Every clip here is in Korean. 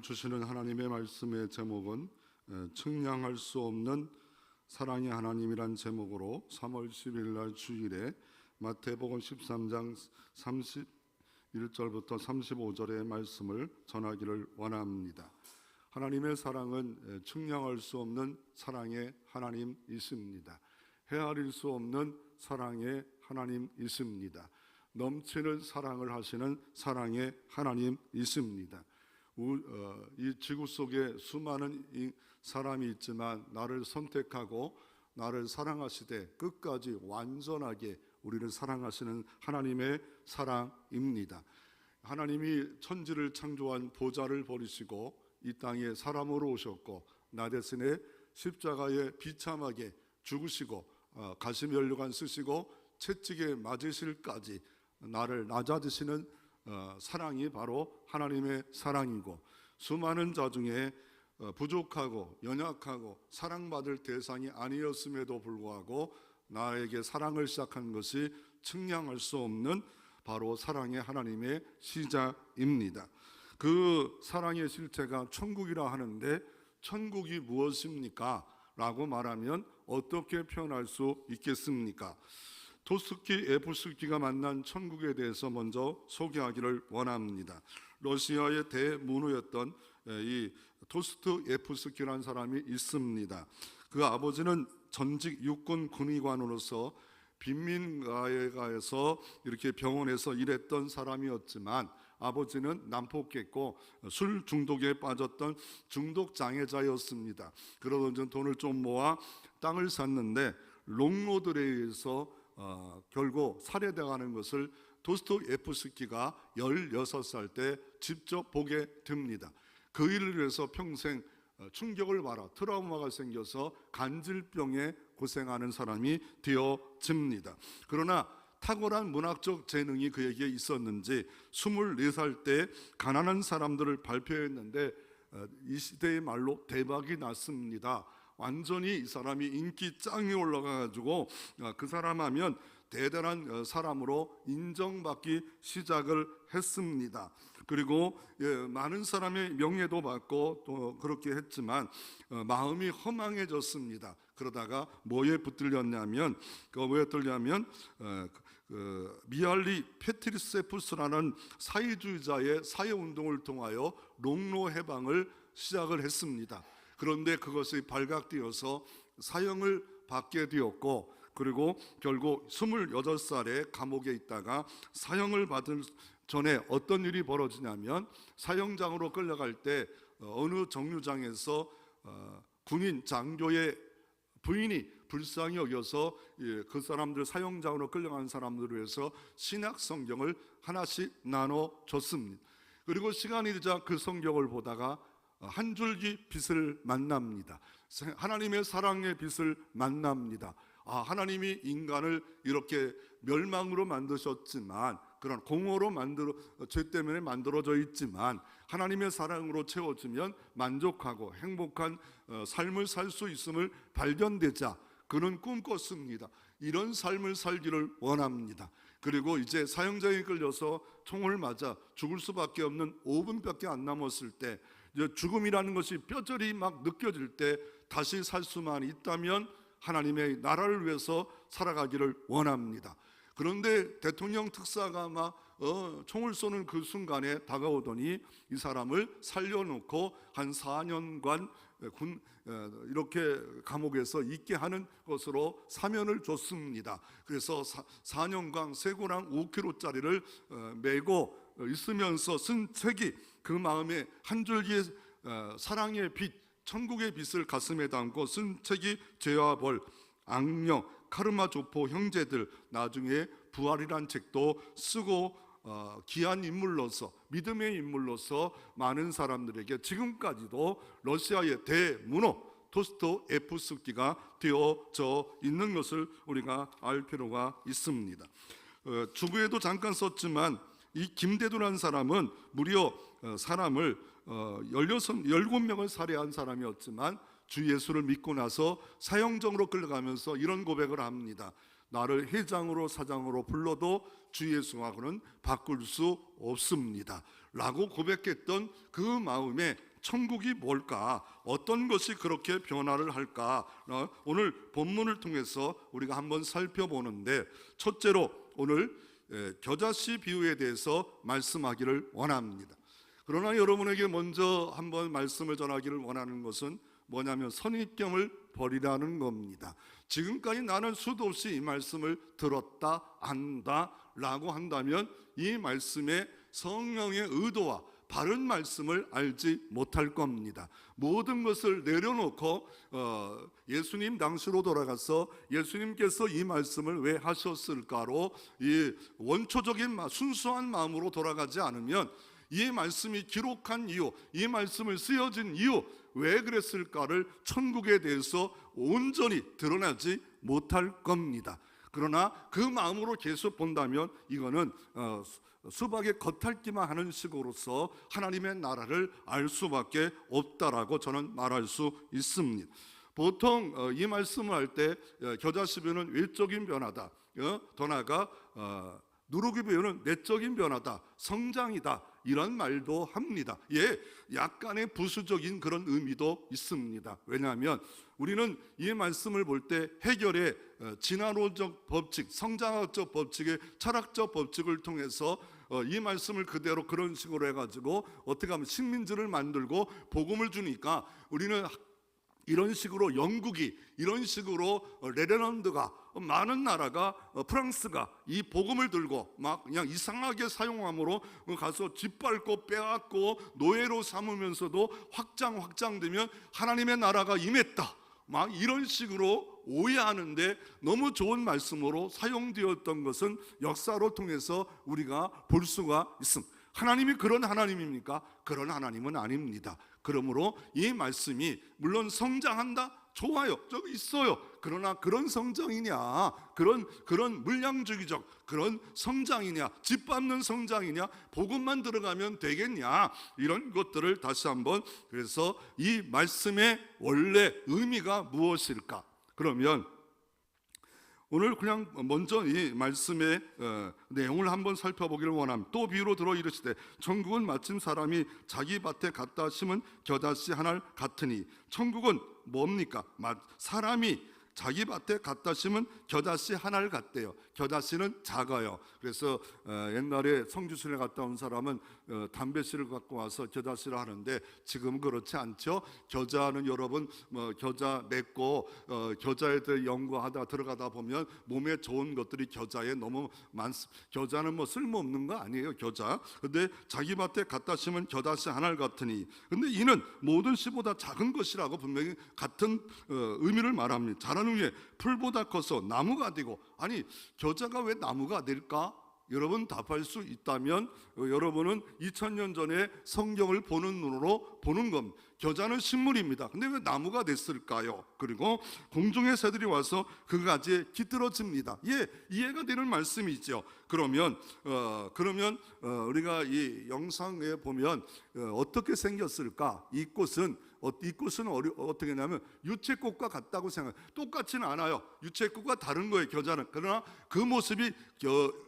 주시는 하나님의 말씀의 제목은 측량할 수 없는 사랑의 하나님이란 제목으로 3월 10일 날 주일에 마태복음 13장 31절부터 35절의 말씀을 전하기를 원합니다. 하나님의 사랑은 측량할 수 없는 사랑의 하나님이십니다. 헤아릴 수 없는 사랑의 하나님이십니다. 넘치는 사랑을 하시는 사랑의 하나님이십니다. 이 지구 속에 수많은 사람이 있지만 나를 선택하고 나를 사랑하시되 끝까지 완전하게 우리를 사랑하시는 하나님의 사랑입니다. 하나님이 천지를 창조한 보좌를 버리시고 이 땅에 사람으로 오셨고 나 대신에 십자가에 비참하게 죽으시고 가시면류관 쓰시고 채찍에 맞으실까지 나를 낮아지시는 사랑이 바로 하나님의 사랑이고, 수많은 자 중에 부족하고 연약하고 사랑받을 대상이 아니었음에도 불구하고 나에게 사랑을 시작한 것이 측량할 수 없는 바로 사랑의 하나님의 시작입니다. 그 사랑의 실체가 천국이라 하는데 천국이 무엇입니까? 라고 말하면 어떻게 표현할 수 있겠습니까? 도스토옙스키가 만난 천국에 대해서 먼저 소개하기를 원합니다. 러시아의 대문호였던 이 도스토옙스키라는 사람이 있습니다. 그 아버지는 전직 육군 군의관으로서 빈민가에서 이렇게 병원에서 일했던 사람이었지만 아버지는 난폭했고 술 중독에 빠졌던 중독 장애자였습니다. 그러던 돈을 좀 모아 땅을 샀는데 롱로드에 의해서 결국 살해당하는 것을 도스토옙스키가 16살 때 직접 보게 됩니다. 그 일을 위해서 평생 충격을 받아 트라우마가 생겨서 간질병에 고생하는 사람이 되어집니다. 그러나 탁월한 문학적 재능이 그에게 있었는지 24살 때 가난한 사람들을 발표했는데 이 시대의 말로 대박이 났습니다. 완전히 이 사람이 인기 짱이 올라가가지고 그 사람 하면 대단한 사람으로 인정받기 시작을 했습니다. 그리고 많은 사람의 명예도 받고 또 그렇게 했지만 마음이 허망해졌습니다. 그러다가 뭐에 붙들렸냐면 미할리 페트리세푸스라는 사회주의자의 사회운동을 통하여 롱로 해방을 시작을 했습니다. 그런데 그것이 발각되어서 사형을 받게 되었고, 그리고 결국 26살에 감옥에 있다가 사형을 받을 전에 어떤 일이 벌어지냐면 사형장으로 끌려갈 때 어느 정류장에서 군인 장교의 부인이 불쌍히 여겨서 그 사람들 사형장으로 끌려가는 사람들을 위해서 신약 성경을 하나씩 나눠줬습니다. 그리고 시간이 되자 그 성경을 보다가 한 줄기 빛을 만납니다. 하나님의 사랑의 빛을 만납니다. 하나님이 인간을 이렇게 멸망으로 만드셨지만, 그런 공허로 죄 때문에 만들어져 있지만 하나님의 사랑으로 채워지면 만족하고 행복한 삶을 살 수 있음을 발견되자 그는 꿈꿨습니다. 이런 삶을 살기를 원합니다. 그리고 이제 사형장에 끌려서 총을 맞아 죽을 수밖에 없는 5분밖에 안 남았을 때, 죽음이라는 것이 뼈저리 막 느껴질 때 다시 살 수만 있다면 하나님의 나라를 위해서 살아가기를 원합니다. 그런데 대통령 특사가 막 총을 쏘는 그 순간에 다가오더니 이 사람을 살려놓고 한 4년간 이렇게 감옥에서 있게 하는 것으로 사면을 줬습니다. 그래서 4년간 쇠고랑 5kg짜리를 메고 있으면서 쓴 책이 그 마음에 한 줄기의 사랑의 빛, 천국의 빛을 가슴에 담고 쓴 책이 죄와 벌, 악령, 카르마 조포 형제들, 나중에 부활이란 책도 쓰고 귀한 인물로서, 믿음의 인물로서 많은 사람들에게 지금까지도 러시아의 대문호 도스토옙스키가 되어져 있는 것을 우리가 알 필요가 있습니다. 주부에도 잠깐 썼지만 이 김대두라는 사람은 무려 사람을 17명을 살해한 사람이었지만 주 예수를 믿고 나서 사형정으로 끌려가면서 이런 고백을 합니다. 나를 회장으로 사장으로 불러도 주 예수하고는 바꿀 수 없습니다 라고 고백했던 그 마음에 천국이 뭘까? 어떤 것이 그렇게 변화를 할까? 오늘 본문을 통해서 우리가 한번 살펴보는데, 첫째로 오늘 겨자씨 비유에 대해서 말씀하기를 원합니다. 그러나 여러분에게 먼저 한번 말씀을 전하기를 원하는 것은 뭐냐면 선입견을 버리라는 겁니다. 지금까지 나는 수도 없이 이 말씀을 들었다 안다 라고 한다면 이 말씀의 성령의 의도와 바른 말씀을 알지 못할 겁니다. 모든 것을 내려놓고 예수님 당시로 돌아가서 예수님께서 이 말씀을 왜 하셨을까로 이 원초적인 순수한 마음으로 돌아가지 않으면 이 말씀이 기록한 이유, 이 말씀을 쓰여진 이유, 왜 그랬을까를 천국에 대해서 온전히 드러나지 못할 겁니다. 그러나 그 마음으로 계속 본다면 이거는 수박의 겉핥기만 하는 식으로서 하나님의 나라를 알 수밖에 없다라고 저는 말할 수 있습니다. 보통 이 말씀을 할 때 겨자씨 비유는 외적인 변화다, 더 나아가 누룩의 비유는 내적인 변화다, 성장이다, 이런 말도 합니다. 약간의 부수적인 그런 의미도 있습니다. 왜냐하면 우리는 이 말씀을 볼 때 해결의 진화론적 법칙, 성장학적 법칙의 철학적 법칙을 통해서 이 말씀을 그대로 그런 식으로 해가지고 어떻게 하면 식민지를 만들고 복음을 주니까 우리는 이런 식으로 영국이, 이런 식으로 네덜란드가, 많은 나라가, 프랑스가 이 복음을 들고 막 그냥 이상하게 사용함으로 가서 짓밟고 빼앗고 노예로 삼으면서도 확장되면 하나님의 나라가 임했다, 막 이런 식으로 오해하는데 너무 좋은 말씀으로 사용되었던 것은 역사로 통해서 우리가 볼 수가 있습니다. 하나님이 그런 하나님입니까? 그런 하나님은 아닙니다. 그러므로 이 말씀이 물론 성장한다? 좋아요, 저기 있어요. 그러나 그런 성장이냐, 그런 물량주의적 그런 성장이냐, 짓밟는 성장이냐, 복음만 들어가면 되겠냐, 이런 것들을 다시 한번, 그래서 이 말씀의 원래 의미가 무엇일까? 그러면 오늘 그냥 먼저 이 말씀의 내용을 한번 살펴보기를 원합니다. 또 비유로 들어 이르시되 천국은 마침 사람이 자기 밭에 갖다 심은 겨자씨 하나 같으니. 천국은 뭡니까? 사람이 자기 밭에 갖다 심은 겨자씨 하나를 같대요. 겨자씨는 작아요. 그래서 옛날에 성주순에 갔다 온 사람은 담배씨를 갖고 와서 겨자씨를 하는데 지금은 그렇지 않죠. 겨자는 여러분 겨자 맺고 겨자에 대해 연구하다 들어가다 보면 몸에 좋은 것들이 겨자에 너무 많습니다. 겨자는 쓸모없는 거 아니에요, 겨자. 근데 자기 밭에 갖다 심은 겨자씨 하나를 같으니. 근데 이는 모든 씨보다 작은 것이라고 분명히 같은 의미를 말합니다. 자라는 후에 풀보다 커서 나무가 되고. 아니, 겨자가 왜 나무가 될까? 여러분 답할 수 있다면 여러분은 2000년 전에 성경을 보는 눈으로 보는 겁니다. 겨자는 식물입니다. 근데 왜 나무가 됐을까요? 그리고 공중의 새들이 와서 그 가지에 깃들어집니다. 이해가 되는 말씀이죠. 그러면 우리가 이 영상에 보면 어떻게 생겼을까? 이 꽃은 어떻게 하냐면 유채꽃과 같다고 생각해요. 똑같지는 않아요. 유채꽃과 다른 거예요, 겨자는. 그러나 그 모습이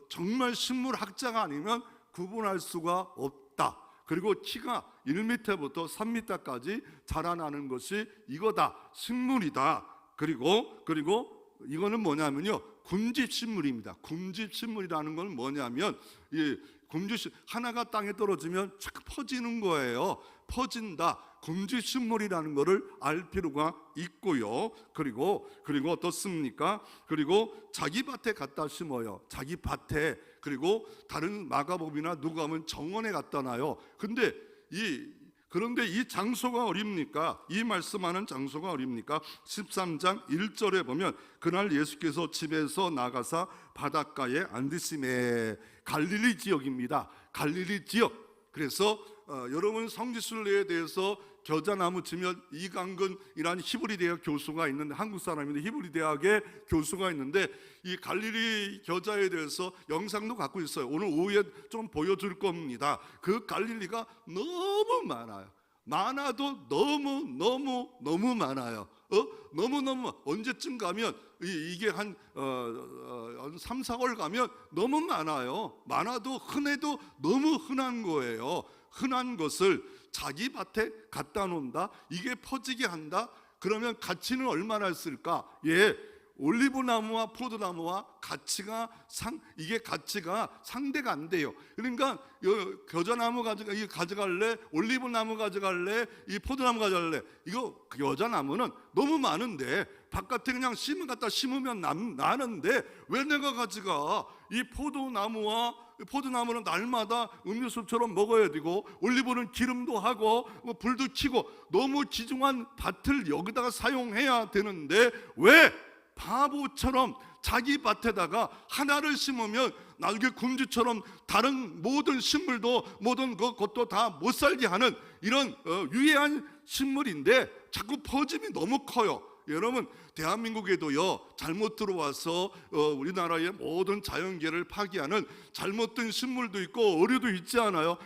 정말 식물학자가 아니면 구분할 수가 없다. 그리고 키가 1m부터 3m까지 자라나는 것이 이거다, 식물이다. 그리고 이거는 뭐냐면요, 군집식물입니다. 군집식물이라는 건 뭐냐면 이 군집식 하나가 땅에 떨어지면 쫙 퍼지는 거예요. 퍼진다. 군집식물이라는 것을 알 필요가 있고요. 그리고 어떻습니까? 그리고 자기 밭에 갖다 심어요. 자기 밭에. 그리고 다른 마가복음이나 누가복음은 정원에 갖다 놔요. 그런데 이 장소가 어딥니까? 이 말씀하는 장소가 어딥니까? 13장 1절에 보면 그날 예수께서 집에서 나가사 바닷가에 앉으시매. 갈릴리 지역입니다. 갈릴리 지역. 그래서 여러분 성지순례에 대해서 겨자나무 치면 이강근이라는 히브리 대학 교수가 있는데, 한국 사람인데 히브리 대학의 교수가 있는데 이 갈릴리 겨자에 대해서 영상도 갖고 있어요. 오늘 오후에 좀 보여줄 겁니다. 그 갈릴리가 너무 많아요. 많아도 너무 많아요. 너무 언제쯤 가면 이게 한 3, 4월 가면 너무 많아요. 많아도 흔해도 너무 흔한 거예요. 흔한 것을 자기 밭에 갖다 놓는다, 이게 퍼지게 한다. 그러면 가치는 얼마나 있을까? 올리브나무와 포도나무와 가치가 상대가 안 돼요. 그러니까 겨자나무 가져갈래, 올리브나무 가져갈래, 이 포도나무 가져갈래. 이거 겨자나무는 너무 많은데 바깥에 그냥 갖다 심으면 나는데 왜 내가 가져가? 이 포도나무는 날마다 음료수처럼 먹어야 되고, 올리브는 기름도 하고 불도 켜고 너무 귀중한 밭을 여기다가 사용해야 되는데 왜 바보처럼 자기 밭에다가 하나를 심으면 나중에 군주처럼 다른 모든 식물도 모든 것도 다 못 살게 하는 이런 유해한 식물인데 자꾸 퍼짐이 너무 커요. 여러분, 대한민국에도요, 잘못 들어와서 우리나라의 모든 자연계를 파괴하는 잘못된 식물도 있고 어류도 있지 않아요?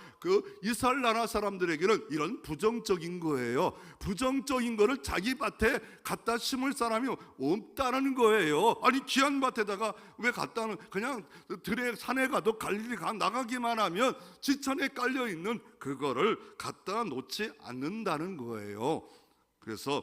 이스라엘 나라 사람들에게는 이런 부정적인 거예요. 부정적인 거를 자기 밭에 갖다 심을 사람이 없다는 거예요. 아니, 귀한 밭에다가 왜 그냥 들에 산에 가도 갈릴리 나가기만 하면 지천에 깔려 있는 그거를 갖다 놓지 않는다는 거예요. 그래서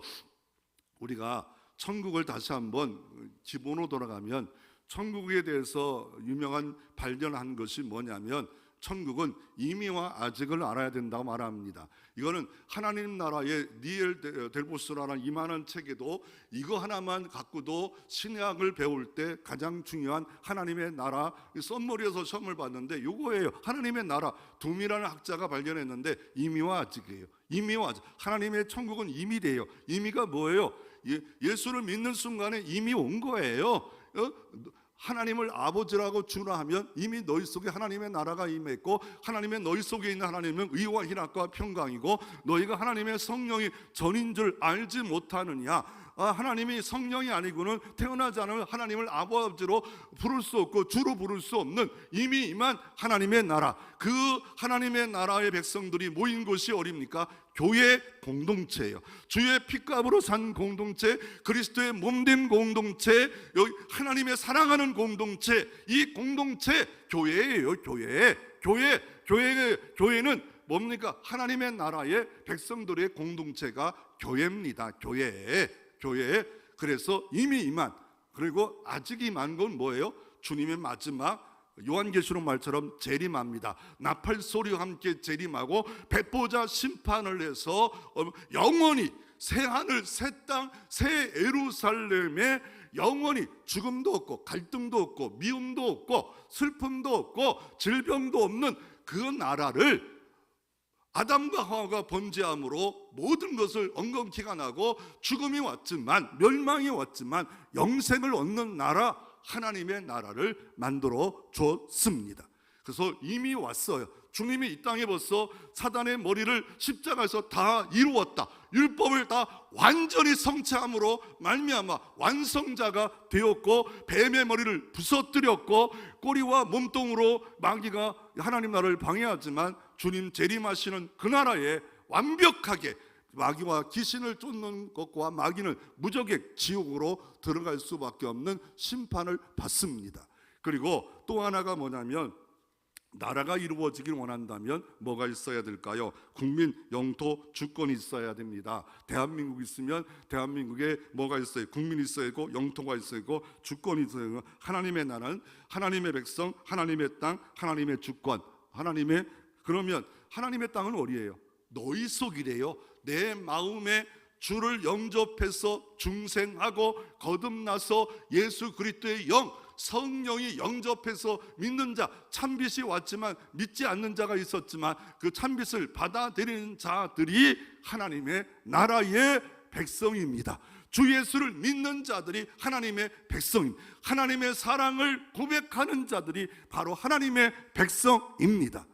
우리가 천국을 다시 한번 기본으로 돌아가면, 천국에 대해서 유명한 발견한 것이 뭐냐면, 천국은 이미와 아직을 알아야 된다고 말합니다. 이거는 하나님 나라의 니엘 델보스라는 이만한 책에도 이거 하나만 갖고도 신약을 배울 때 가장 중요한 하나님의 나라 썸머리에서 시험을 봤는데 이거예요. 하나님의 나라, 둠이라는 학자가 발견했는데 이미와 아직이에요. 이미와 아직. 하나님의 천국은 이미래요. 이미가 뭐예요? 예수를 믿는 순간에 이미 온 거예요. 하나님을 아버지라고 주라 하면 이미 너희 속에 하나님의 나라가 임했고, 하나님의 너희 속에 있는 하나님은 의와 희락과 평강이고, 너희가 하나님의 성령이 전인 줄 알지 못하느냐. 하나님이 성령이 아니고는 태어나지 않으면 하나님을 아버지로 부를 수 없고 주로 부를 수 없는 이미 임한 하나님의 나라, 그 하나님의 나라의 백성들이 모인 곳이 어딥니까? 교회 공동체예요. 주의 피값으로 산 공동체, 그리스도의 몸된 공동체, 여기 하나님의 사랑하는 공동체, 이 공동체 교회예요. 교회는 뭡니까? 하나님의 나라의 백성들의 공동체가 교회입니다. 교회. 그래서 이미 임한, 그리고 아직 임한 건 뭐예요? 주님의 마지막 요한계시록 말처럼 재림합니다. 나팔 소리와 함께 재림하고 백보자 심판을 해서 영원히 새 하늘, 새 땅, 새 예루살렘에 영원히 죽음도 없고 갈등도 없고 미움도 없고 슬픔도 없고 질병도 없는 그 나라를, 아담과 하와가 범죄함으로 모든 것을 엉겅퀴가 나고 죽음이 왔지만, 멸망이 왔지만 영생을 얻는 나라, 하나님의 나라를 만들어 줬습니다. 그래서 이미 왔어요. 주님이 이 땅에 벌써 사단의 머리를 십자가에서 다 이루었다, 율법을 다 완전히 성취함으로 말미암아 완성자가 되었고, 뱀의 머리를 부서뜨렸고, 꼬리와 몸통으로 마귀가 하나님 나라를 방해하지만 주님 재림하시는 그 나라에 완벽하게 마귀와 귀신을 쫓는 것과 마귀는 무적의 지옥으로 들어갈 수밖에 없는 심판을 받습니다. 그리고 또 하나가 뭐냐면, 나라가 이루어지길 원한다면 뭐가 있어야 될까요? 국민, 영토, 주권이 있어야 됩니다. 대한민국이 있으면 대한민국에 뭐가 있어요? 국민이 있어야 되고, 영토가 있어야 되고, 주권이 있어야 되고, 하나님의 나라는 하나님의 백성, 하나님의 땅, 하나님의 주권, 그러면 하나님의 땅은 어디예요? 너희 속이래요. 내 마음에 주를 영접해서 중생하고 거듭나서 예수 그리스도의 영, 성령이 영접해서 믿는 자, 참빛이 왔지만 믿지 않는 자가 있었지만 그 참빛을 받아들이는 자들이 하나님의 나라의 백성입니다. 주 예수를 믿는 자들이 하나님의 백성입니다. 하나님의 사랑을 고백하는 자들이 바로 하나님의 백성입니다.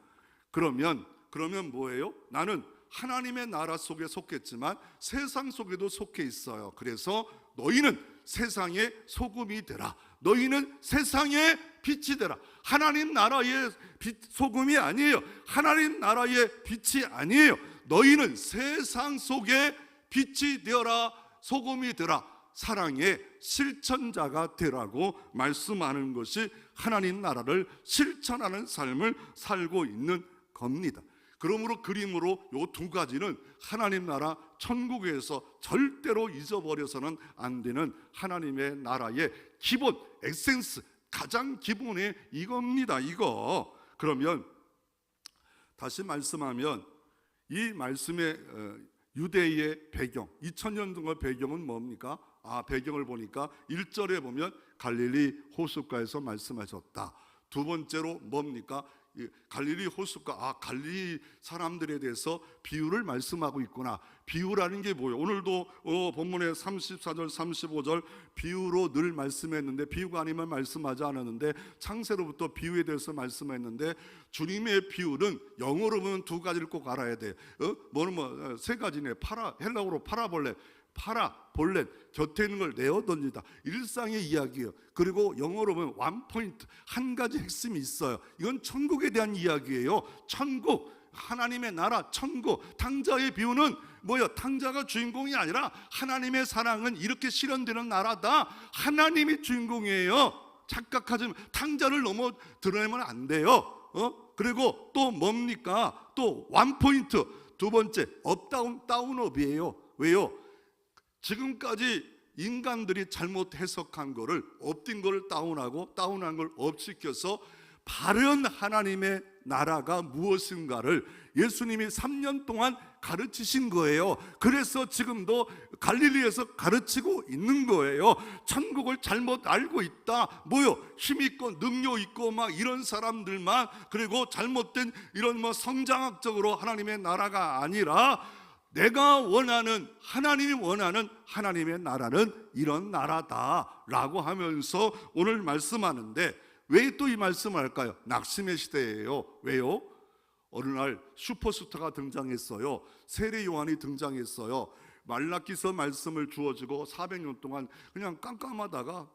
그러면 뭐예요? 나는 하나님의 나라 속에 속했지만 세상 속에도 속해 있어요. 그래서 너희는 세상의 소금이 되라. 너희는 세상의 빛이 되라. 하나님 나라의 소금이 아니에요. 하나님 나라의 빛이 아니에요. 너희는 세상 속에 빛이 되어라, 소금이 되라, 사랑의 실천자가 되라고 말씀하는 것이 하나님 나라를 실천하는 삶을 살고 있는 겁니다. 그러므로 그림으로 이 두 가지는 하나님 나라 천국에서 절대로 잊어버려서는 안 되는 하나님의 나라의 기본, 에센스, 가장 기본이 이겁니다. 이거. 그러면 다시 말씀하면 이 말씀의 유대의 배경, 2000년 동안 배경은 뭡니까? 배경을 보니까 1절에 보면 갈릴리 호숫가에서 말씀하셨다. 두 번째로 뭡니까? 갈릴리 호숫가, 갈릴리 사람들에 대해서 비유를 말씀하고 있구나. 비유라는 게 뭐예요? 오늘도 본문의 34절 35절 비유로 늘 말씀했는데, 비유가 아니면 말씀하지 않았는데 창세로부터 비유에 대해서 말씀했는데, 주님의 비유는 영어로 보면 두 가지를 꼭 알아야 돼. 세 가지네. 헬라어로 파라볼레, 볼렛, 곁에 있는 걸 내어 던지다. 일상의 이야기예요. 그리고 영어로 보면 원 포인트, 한 가지 핵심이 있어요. 이건 천국에 대한 이야기예요. 천국, 하나님의 나라, 천국. 탕자의 비유는 뭐예요? 탕자가 주인공이 아니라 하나님의 사랑은 이렇게 실현되는 나라다. 하나님이 주인공이에요. 착각하지 마. 탕자를 넘어 드러내면 안 돼요. 그리고 또 뭡니까? 또 원 포인트, 두 번째 업다운, 다운업이에요. 왜요? 지금까지 인간들이 잘못 해석한 거를, 업된 거를 다운하고 다운한 걸 업시켜서 바른 하나님의 나라가 무엇인가를 예수님이 3년 동안 가르치신 거예요. 그래서 지금도 갈릴리에서 가르치고 있는 거예요. 천국을 잘못 알고 있다. 뭐요? 힘 있고 능력 있고 막 이런 사람들만, 그리고 잘못된 이런 성장학적으로 하나님의 나라가 아니라 내가 원하는, 하나님이 원하는 하나님의 나라는 이런 나라다라고 하면서 오늘 말씀하는데, 왜 또 이 말씀을 할까요? 낙심의 시대예요. 왜요? 어느 날 슈퍼스타가 등장했어요. 세례 요한이 등장했어요. 말라기서 말씀을 주어지고 400년 동안 그냥 깜깜하다가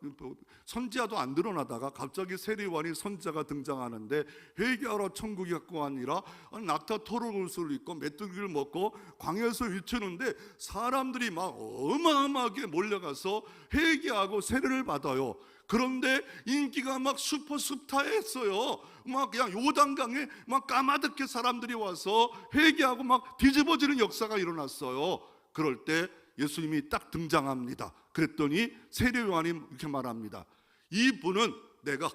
선지자도 안 드러나다가 갑자기 세례 요한이 선지자가 등장하는데, 회개하러 천국이 갖고 아니라 낙타 토로옷을 입고 메뚜기를 먹고 광야에서 외치는데 사람들이 막 어마어마하게 몰려가서 회개하고 세례를 받아요. 그런데 인기가 막 슈퍼스타였어요. 막 그냥 요단강에 막 까마득해 사람들이 와서 회개하고 막 뒤집어지는 역사가 일어났어요. 그럴 때 예수님이 딱 등장합니다. 그랬더니 세례 요한이 이렇게 말합니다. 이분은 내가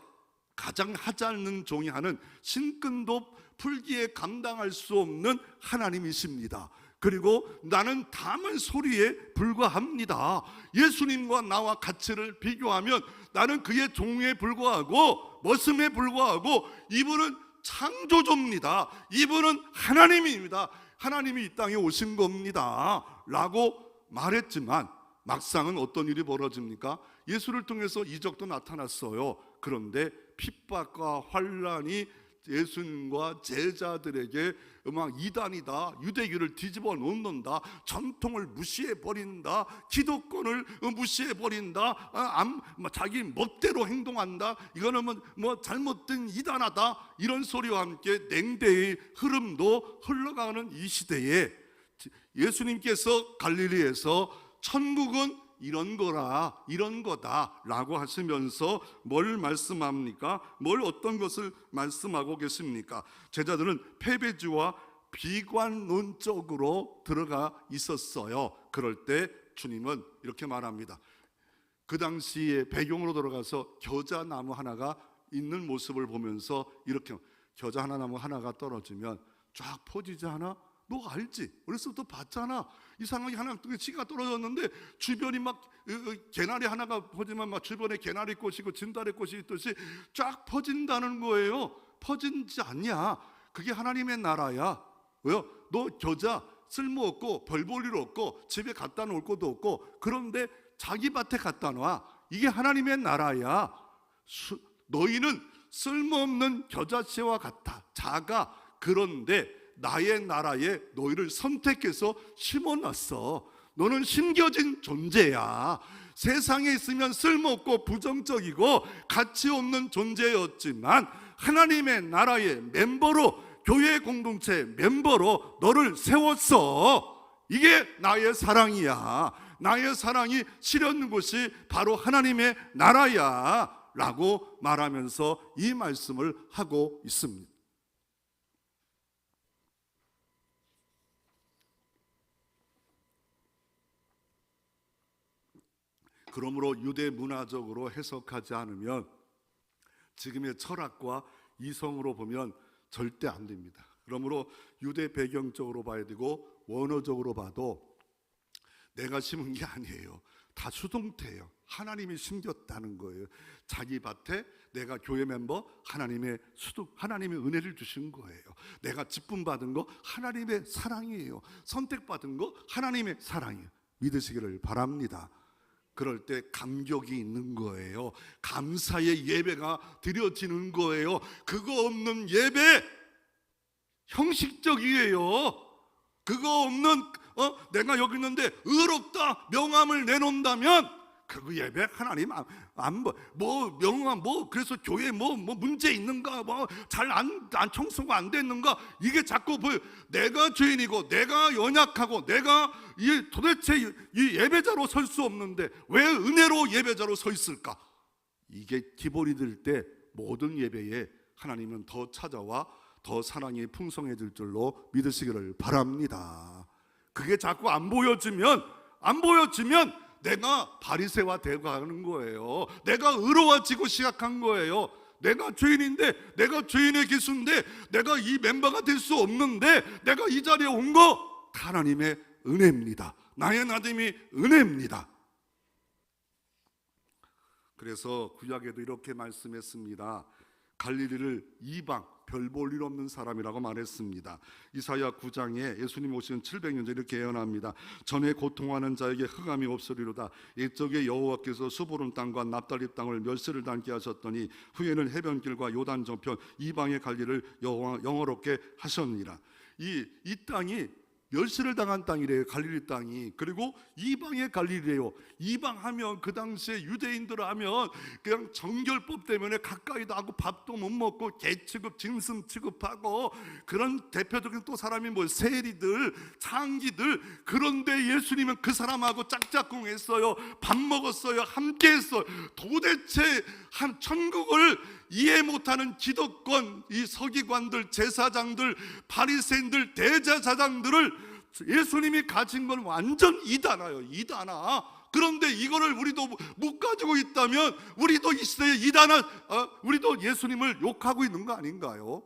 가장 하지 않는 종이 하는 신근도 풀기에 감당할 수 없는 하나님이십니다. 그리고 나는 다만 소리에 불과합니다. 예수님과 나와 가치를 비교하면 나는 그의 종에 불과하고 머슴에 불과하고, 이분은 창조주입니다. 이분은 하나님입니다. 하나님이 이 땅에 오신 겁니다 라고 말했지만, 막상은 어떤 일이 벌어집니까? 예수를 통해서 이적도 나타났어요. 그런데 핍박과 환란이 예수님과 제자들에게 막 이단이다, 유대교를 뒤집어 놓는다, 전통을 무시해버린다, 기독권을 무시해버린다, 자기 멋대로 행동한다, 이거는 뭐 잘못된 이단하다, 이런 소리와 함께 냉대의 흐름도 흘러가는 이 시대에 예수님께서 갈릴리에서 천국은 이런 거라, 이런 거다 라고 하시면서 뭘 말씀합니까? 어떤 것을 말씀하고 계십니까? 제자들은 패배주와 비관론적으로 들어가 있었어요. 그럴 때 주님은 이렇게 말합니다. 그 당시에 배경으로 들어가서 겨자나무 하나가 있는 모습을 보면서 이렇게, 겨자나무 하나가 떨어지면 쫙 퍼지지 않아? 너 알지? 어렸을 때부터 봤잖아. 이상하게 하나 씨가 떨어졌는데 주변이 막 개나리 하나가 퍼지면 막 주변에 개나리 꽃이고 진달래 꽃이 있듯이 쫙 퍼진다는 거예요. 퍼지지 않냐? 그게 하나님의 나라야. 왜요? 너 겨자 쓸모없고 별 볼 일 없고 집에 갖다 놓을 것도 없고, 그런데 자기 밭에 갖다 놔. 이게 하나님의 나라야. 너희는 쓸모없는 겨자씨와 같아. 작아. 그런데 나의 나라에 너희를 선택해서 심어놨어. 너는 심겨진 존재야. 세상에 있으면 쓸모없고 부정적이고 가치 없는 존재였지만 하나님의 나라의 멤버로 교회 공동체 멤버로 너를 세웠어. 이게 나의 사랑이야. 나의 사랑이 실현된 곳이 바로 하나님의 나라야 라고 말하면서 이 말씀을 하고 있습니다. 그러므로 유대 문화적으로 해석하지 않으면 지금의 철학과 이성으로 보면 절대 안 됩니다. 그러므로 유대 배경적으로 봐야 되고 원어적으로 봐도 내가 심은 게 아니에요. 다 수동태예요. 하나님이 심겼다는 거예요. 자기 밭에 내가 교회 멤버 하나님의 은혜를 주신 거예요. 내가 직분 받은 거 하나님의 사랑이에요. 선택받은 거 하나님의 사랑이에요. 믿으시기를 바랍니다. 그럴 때 감격이 있는 거예요. 감사의 예배가 드려지는 거예요. 그거 없는 예배 형식적이에요. 그거 없는 내가 여기 있는데 의롭다 명함을 내놓는다면 그 예배 하나님 뭐 명함 그래서 교회 뭐 문제 있는가 잘 안 청소가 안 됐는가 이게 자꾸 보여. 내가 죄인이고 내가 연약하고 내가 도대체 이 예배자로 설 수 없는데 왜 은혜로 예배자로 서 있을까? 이게 기본이 될 때 모든 예배에 하나님은 더 찾아와 더 사랑이 풍성해질 줄로 믿으시기를 바랍니다. 그게 자꾸 안 보여지면 내가 바리새와 되어가는 거예요. 내가 의로워지고 시작한 거예요. 내가 죄인인데, 내가 죄인의 기수인데, 내가 이 멤버가 될 수 없는데 내가 이 자리에 온 거 하나님의 은혜입니다. 나의 나됨이 은혜입니다. 그래서 구약에도 이렇게 말씀했습니다. 갈릴리를 이방 별 볼 일 없는 사람이라고 말했습니다. 이사야 9장에 예수님 오신 700년 전 이렇게 예언합니다. 전에 고통하는 자에게 흑암이 없으리로다. 옛적에 여호와께서 수보름 땅과 납달리 땅을 멸시를 당케 하셨더니 후에는 해변길과 요단 저편 이방의 갈릴리를 영화롭게 하셨느니라. 이 땅이 멸시를 당한 땅이래요. 갈릴리 땅이. 그리고 이방의 갈릴리래요. 이방하면 그 당시에 유대인들 하면 그냥 정결법 때문에 가까이도 하고 밥도 못 먹고 개 취급, 짐승 취급하고 그런 대표적인 또 사람이 뭐 세리들, 창기들. 그런데 예수님은 그 사람하고 짝짝꿍했어요. 밥 먹었어요. 함께했어요. 도대체 한 천국을 이해 못하는 기득권, 이 서기관들, 제사장들, 바리새인들, 대제사장들을 예수님이 가진 건 완전 이단아요. 이단아. 그런데 이거를 우리도 못 가지고 있다면 우리도 이 시대에 우리도 예수님을 욕하고 있는 거 아닌가요?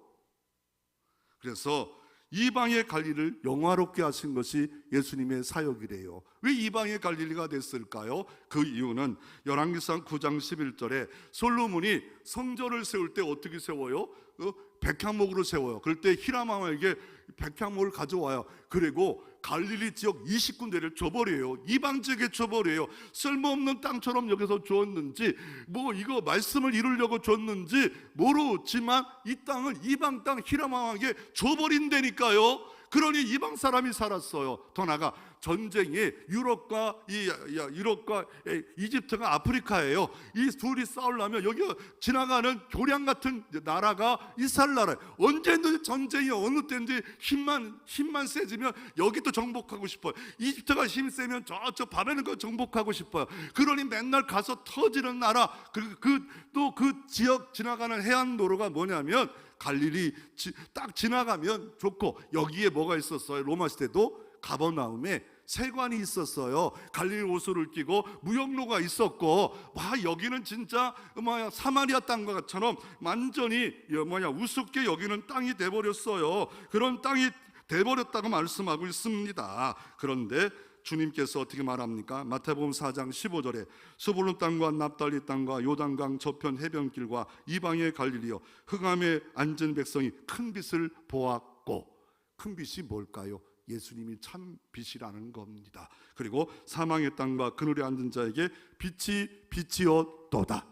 그래서 이방의 갈릴리를 영화롭게 하신 것이 예수님의 사역이래요. 왜 이방의 갈릴리가 됐을까요? 그 이유는 열왕기상 9장 11절에 솔로몬이 성전을 세울 때 어떻게 세워요? 백향목으로 세워요. 그럴 때 히람왕에게 백향목을 가져와요. 그리고 갈릴리 지역 20군데를 줘버려요. 이방 지역에 줘버려요. 쓸모없는 땅처럼 여기서 주었는지 뭐 이거 말씀을 이루려고 줬는지 모르지만 이 땅을 이방 땅 히람왕에게 줘버린다니까요. 그러니 이방 사람이 살았어요. 더 나아가 전쟁이 유럽과 이집트가 아프리카예요. 이 둘이 싸우려면 여기 지나가는 교량 같은 나라가 이스라엘 나라예요. 언제든지 전쟁이 어느 때인지 힘만 세지면 여기도 정복하고 싶어요. 이집트가 힘 세면 저쪽 바벨론도 정복하고 싶어요. 그러니 맨날 가서 터지는 나라. 또 그 지역 지나가는 해안도로가 뭐냐면 갈릴리 딱 지나가면 좋고, 여기에 뭐가 있었어요? 로마 시대도 가버나움에 세관이 있었어요. 갈릴리 옷을 끼고 무역로가 있었고, 여기는 진짜 사마리아 땅과처럼 완전히 우습게 여기는 땅이 돼버렸어요. 그런 땅이 돼버렸다고 말씀하고 있습니다. 그런데 주님께서 어떻게 말합니까? 마태복음 4장 15절에 스불론 땅과 납달리 땅과 요단강 저편 해변길과 이방의 갈릴리여 흑암에 앉은 백성이 큰 빛을 보았고, 큰 빛이 뭘까요? 예수님이 참 빛이라는 겁니다. 그리고 사망의 땅과 그늘에 앉은 자에게 빛이 비치었도다.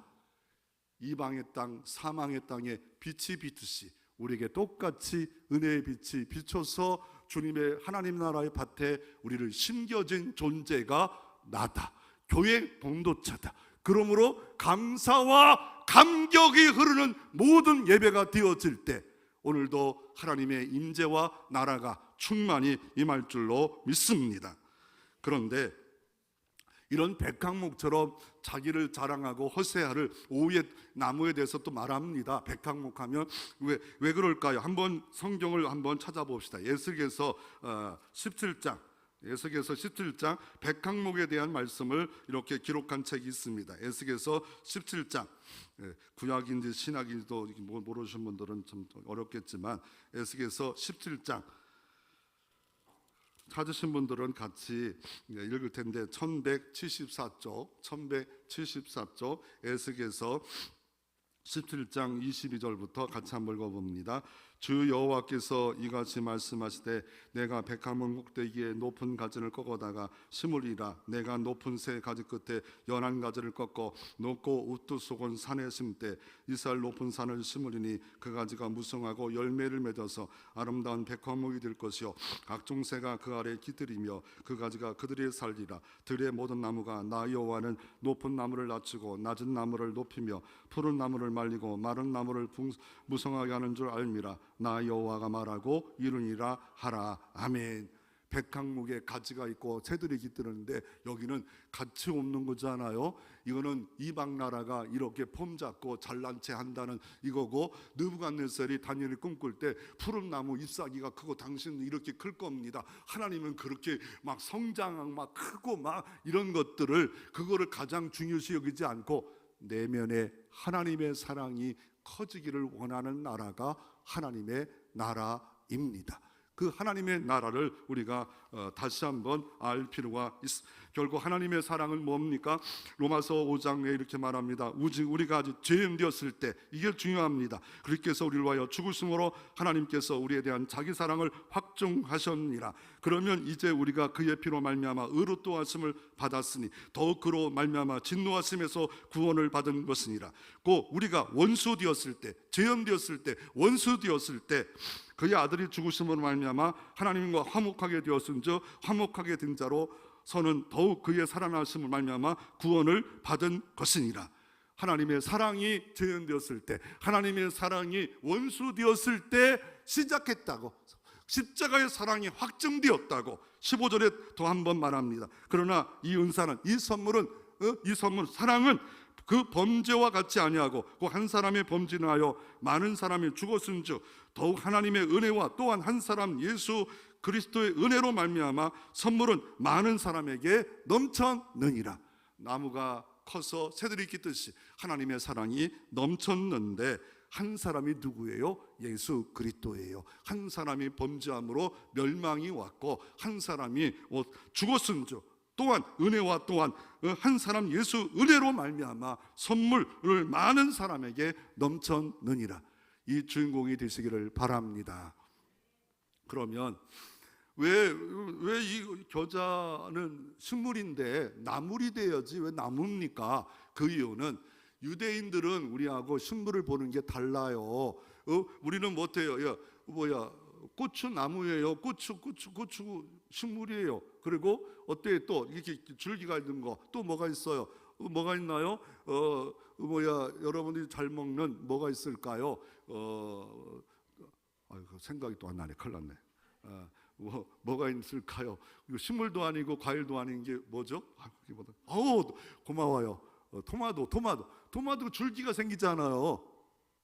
이방의 땅, 사망의 땅에 빛이 비듯이 우리에게 똑같이 은혜의 빛이 비춰서 주님의 하나님 나라의 밭에 우리를 심겨진 존재가 나다. 교회 봉도차다. 그러므로 감사와 감격이 흐르는 모든 예배가 되어질 때, 오늘도 하나님의 임재와 나라가 충만히 임할 줄로 믿습니다. 그런데 이런 백항목처럼 자기를 자랑하고 허세아를 오후에 나무에 대해서 또 말합니다. 백항목하면 왜 그럴까요? 한번 성경을 한번 찾아봅시다. 에스겔서 17장 에스겔서 17장 백항목에 대한 말씀을 이렇게 기록한 책이 있습니다. 에스겔서 17장, 구약인지 신약인지도 모르시는 분들은 좀 어렵겠지만 에스겔서 17장 찾으신 분들은 같이 읽을 텐데 1174쪽 에스겔서 17장 22절부터 같이 한번 읽어봅니다. 주 여호와께서 이같이 말씀하시되 내가 백합문 꼭대기에 높은 가지를 꺾어다가 심으리라. 내가 높은 새 가지 끝에 연한 가지를 꺾어 높고 우투속은 산에 심되 이스라엘 높은 산을 심으리니 그 가지가 무성하고 열매를 맺어서 아름다운 백합목이 될 것이요 각종 새가 그 아래 깃들이며 그 가지가 그들의 살리라. 들의 모든 나무가 나 여호와는 높은 나무를 낮추고 낮은 나무를 높이며 푸른 나무를 말리고 마른 나무를 무성하게 하는 줄 알미라. 나 여호와가 말하고 이루니라 하라. 아멘. 백항목에 가지가 있고 새들이 깃드는데 여기는 가치 없는 거잖아요. 이거는 이방 나라가 이렇게 폼 잡고 잘난 체 한다는 이거고, 느부갓네살이 다니엘이 꿈꿀 때 푸른 나무 잎사귀가 크고 당신은 이렇게 클 겁니다. 하나님은 그렇게 막 성장 막 크고 막 이런 것들을 그거를 가장 중요시 여기지 않고 내면에 하나님의 사랑이 커지기를 원하는 나라가 하나님의 나라입니다. 그 하나님의 나라를 우리가 다시 한번 알 필요가 있습니다. 결국 하나님의 사랑은 뭡니까? 로마서 5장에 이렇게 말합니다. 우리가 아직 죄인 되었을 때, 이게 중요합니다. 그리스도께서 우리를 위하여 죽으심으로 하나님께서 우리에 대한 자기 사랑을 확증하셨느니라. 그러면 이제 우리가 그의 피로 말미암아 의롭도하심을 받았으니 더욱 그로 말미암아 진노하심에서 구원을 받은 것이니라. 곧 우리가 원수 되었을 때, 죄인 되었을 때, 원수 되었을 때 그의 아들이 죽으심으로 말미암아 하나님과 화목하게 되었은즉 화목하게 된 자로 서는 더욱 그의 살아나심을 말미암아 구원을 받은 것이니라. 하나님의 사랑이 죄인 되었을 때, 하나님의 사랑이 원수 되었을 때 시작했다고, 십자가의 사랑이 확증되었다고 15절에 더 한 번 말합니다. 그러나 이 은사는, 이 선물은, 사랑은 그 범죄와 같이 아니하고 그 한 사람의 범죄를 하여 많은 사람이 죽었은즉 더욱 하나님의 은혜와 또한 한 사람 예수 그리스도의 은혜로 말미암아 선물은 많은 사람에게 넘쳤느니라. 나무가 커서 새들이 깃듯이 하나님의 사랑이 넘쳤는데 한 사람이 누구예요? 예수 그리스도예요. 한 사람이 범죄함으로 멸망이 왔고 한 사람이 죽었은즉 또한 은혜와 또한 한 사람 예수 은혜로 말미암아 선물을 많은 사람에게 넘쳤느니라. 이 주인공이 되시기를 바랍니다. 그러면 왜 이 겨자는 식물인데 나물이 되어야지 왜 나무입니까? 그 이유는 유대인들은 우리하고 식물을 보는 게 달라요. 우리는 못해요. 고추 나무예요. 고추 식물이에요. 그리고 어때 또 이렇게 줄기가 있는 거 또 뭐가 있어요? 뭐가 있나요? 여러분들이 잘 먹는 뭐가 있을까요? 생각이 또 안 나네. 큰일 났네. 뭐가 있을까요? 이거 식물도 아니고 과일도 아닌 게 뭐죠? 고마워요. 토마토 줄기가 생기잖아요.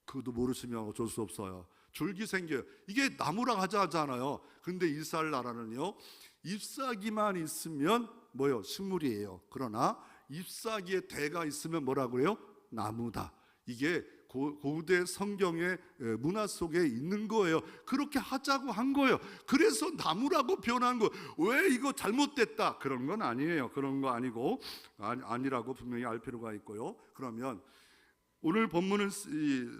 그것도 모르시면 어쩔 수 없어요. 줄기 생겨요. 이게 나무랑 하잖아요. 근데 이스라엘 나라는요, 잎사귀만 있으면 뭐요? 식물이에요. 그러나 잎사귀에 대가 있으면 뭐라고 해요? 나무다. 이게 고대 성경의 문화 속에 있는 거예요. 그렇게 하자고 한 거예요. 그래서 나무라고 표현한 거. 왜 이거 잘못됐다? 그런 건 아니에요. 그런 거 아니고 아니라고 분명히 알 필요가 있고요. 그러면 오늘 본문은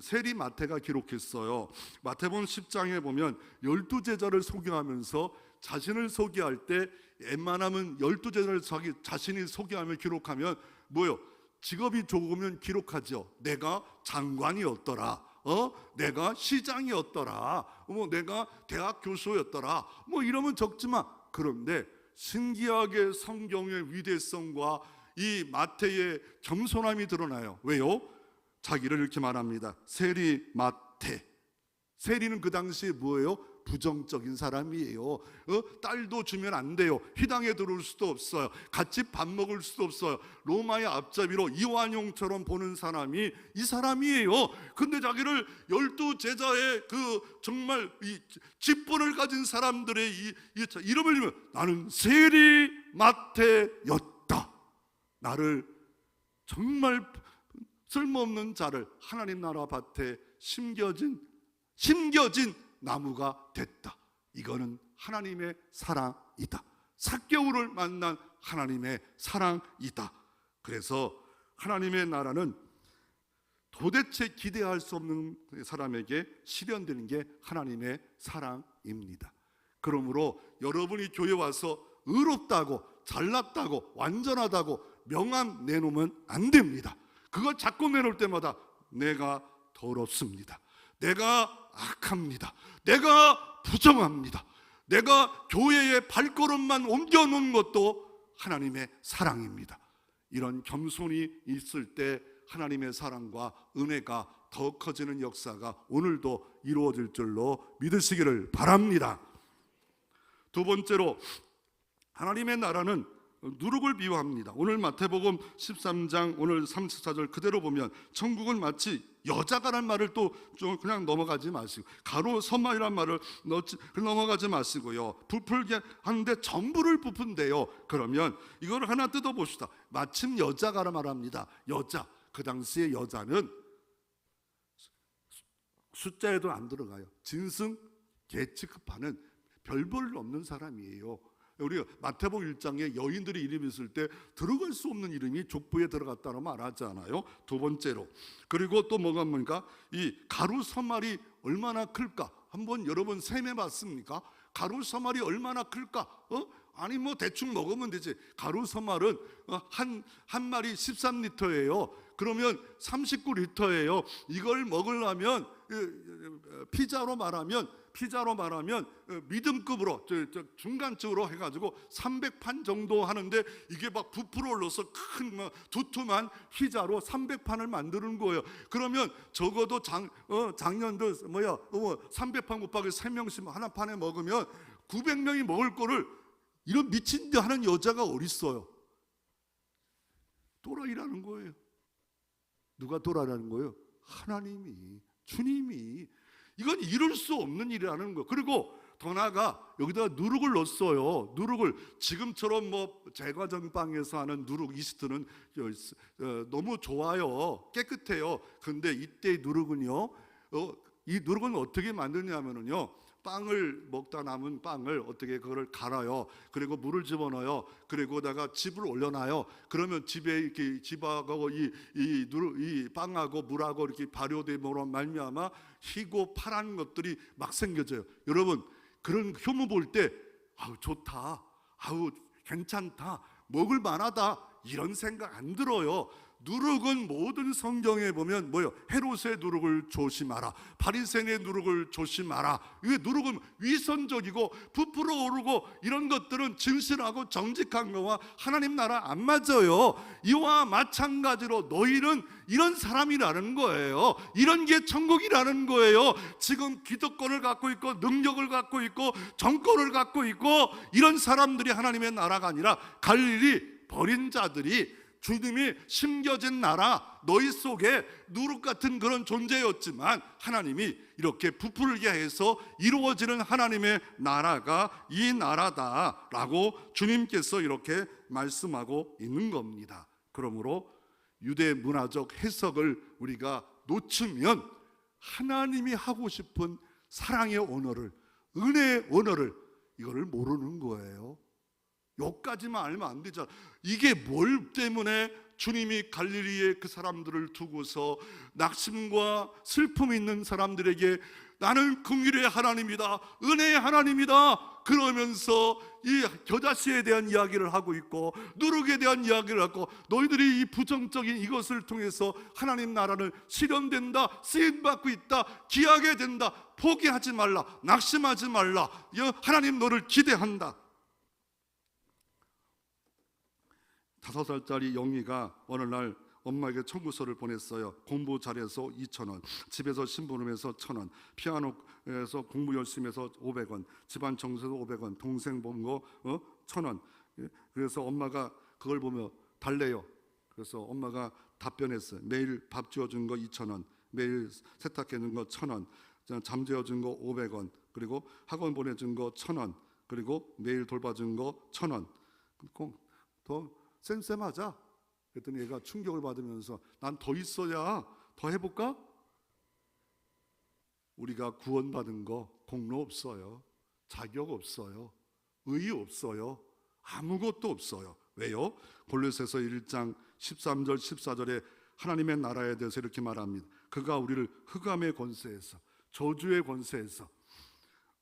세리 마태가 기록했어요. 마태복음 10장에 보면 12제자를 소개하면서 자신을 소개할 때 웬만하면 12제자를 자신이 소개하며 기록하면 뭐요? 직업이 좋으면 기록하죠. 내가 장관이었더라, 내가 시장이었더라, 내가 대학 교수였더라, 이러면 적지만, 그런데 신기하게 성경의 위대성과 이 마태의 겸손함이 드러나요. 왜요? 자기를 이렇게 말합니다. 세리 마태, 세리는 그 당시에 뭐예요? 부정적인 사람이에요. 딸도 주면 안 돼요. 휘당에 들어올 수도 없어요. 같이 밥 먹을 수도 없어요. 로마의 앞잡이로 이완용처럼 보는 사람이 이 사람이에요. 근데 자기를 12제자의 그 정말 이 직분을 가진 사람들의 이 이름을 이면 나는 세리 마태였다. 나를 정말 쓸모없는 자를 하나님 나라 밭에 심겨진 나무가 됐다. 이거는 하나님의 사랑이다. 삭개오를 만난 하나님의 사랑이다. 그래서 하나님의 나라는 도대체 기대할 수 없는 사람에게 실현되는 게 하나님의 사랑입니다. 그러므로 여러분이 교회 와서 의롭다고 잘났다고 완전하다고 명함 내놓으면 안 됩니다. 그걸 자꾸 내놓을 때마다 내가 더럽습니다. 내가 악합니다. 내가 부정합니다. 내가 교회의 발걸음만 옮겨놓은 것도 하나님의 사랑입니다. 이런 겸손이 있을 때 하나님의 사랑과 은혜가 더 커지는 역사가 오늘도 이루어질 줄로 믿으시기를 바랍니다. 두 번째로 하나님의 나라는 누룩을 비유합니다. 오늘 마태복음 13장 오늘 34절 그대로 보면 천국은 마치 여자가란 말을 또 좀 그냥 넘어가지 마시고 가로 서말이란 말을 넘어가지 마시고요. 부풀게 하는데 전부를 부푼대요. 그러면 이걸 하나 뜯어봅시다. 마침 여자가라 말합니다. 여자, 그 당시에 여자는 숫자에도 안 들어가요. 진승, 개 취급하는 별 볼 없는 사람이에요. 우리가 마태복음 1장에 여인들의 이름이 있을 때 들어갈 수 없는 이름이 족보에 들어갔다고 말하잖아요. 두 번째로 그리고 또 뭐가 뭡니까? 이 가루 서말이 얼마나 클까? 한번 여러분 셈해 봤습니까? 가루 서말이 얼마나 클까? 아니 뭐 대충 먹으면 되지. 가루 서말은 한 마리 13리터예요. 그러면 39리터예요. 이걸 먹으려면 피자로 말하면 미듬급으로 중간적으로 해가지고 300판 정도 하는데 이게 막 부풀어 올라서 큰 두툼한 피자로 300판을 만드는 거예요. 그러면 적어도 작년도 300판 곱하기 3명씩 하나 판에 먹으면 900명이 먹을 거를 이런 미친 듯 하는 여자가 어디 있어요? 또라이라는 거예요. 누가 또라이라는 거예요? 하나님이, 주님이. 이건 이룰 수 없는 일이라는 거예요. 그리고 더 나아가 여기다가 누룩을 넣었어요. 누룩을 지금처럼 뭐 제과점빵에서 하는 누룩 이스트는 너무 좋아요. 깨끗해요. 근데 이때 누룩은요, 이 누룩은 어떻게 만드냐면요, 빵을 먹다 남은 빵을 어떻게 그거를 갈아요. 그리고 물을 집어넣어요. 그리고다가 즙을 올려놔요. 그러면 집에 이렇게 즙하고 이 빵하고 물하고 이렇게 발효됨으로 말미암아 희고 파란 것들이 막 생겨져요. 여러분 그런 효모 볼 때 아우 좋다, 아우 괜찮다, 먹을 만하다 이런 생각 안 들어요. 누룩은 모든 성경에 보면 뭐요? 헤롯의 누룩을 조심하라, 바리새인의 누룩을 조심하라. 이게 누룩은 위선적이고 부풀어 오르고 이런 것들은 진실하고 정직한 거와 하나님 나라 안 맞아요. 이와 마찬가지로 너희는 이런 사람이라는 거예요. 이런 게 천국이라는 거예요. 지금 기득권을 갖고 있고 능력을 갖고 있고 정권을 갖고 있고 이런 사람들이 하나님의 나라가 아니라 갈릴리 버린 자들이 주님이 심겨진 나라 너희 속에 누룩 같은 그런 존재였지만 하나님이 이렇게 부풀게 해서 이루어지는 하나님의 나라가 이 나라다라고 주님께서 이렇게 말씀하고 있는 겁니다. 그러므로 유대 문화적 해석을 우리가 놓치면 하나님이 하고 싶은 사랑의 언어를, 은혜의 언어를 이거를 모르는 거예요. 여기까지만 알면 안 되잖아. 이게 뭘 때문에 주님이 갈릴리의 그 사람들을 두고서 낙심과 슬픔이 있는 사람들에게 나는 긍휼의 하나님이다, 은혜의 하나님이다 그러면서 이 겨자씨에 대한 이야기를 하고 있고 누룩에 대한 이야기를 하고 너희들이 이 부정적인 이것을 통해서 하나님 나라는 실현된다, 쓰임받고 있다, 기하게 된다, 포기하지 말라, 낙심하지 말라, 하나님 너를 기대한다. 5살짜리 영희가 어느 날 엄마에게 청구서를 보냈어요. 공부 잘해서 2,000원, 집에서 신부름해서 1,000원, 피아노에서 공부 열심히 해서 500원, 집안 청소해서 500원, 동생 본 거 1,000원. 그래서 엄마가 그걸 보며 달래요. 그래서 엄마가 답변했어요. 매일 밥 지어준 거 2,000원, 매일 세탁해준 거 1,000원, 잠재워준 거 500원, 그리고 학원 보내준 거 1,000원, 그리고 매일 돌봐준 거 1,000원. 더 쌤쌤하자. 그랬더니 얘가 충격을 받으면서 난 더 있어야 더 해볼까? 우리가 구원받은 거 공로 없어요. 자격 없어요. 의의 없어요. 아무것도 없어요. 왜요? 골로새서 1장 13절 14절에 하나님의 나라에 대해서 이렇게 말합니다. 그가 우리를 흑암의 권세에서, 저주의 권세에서,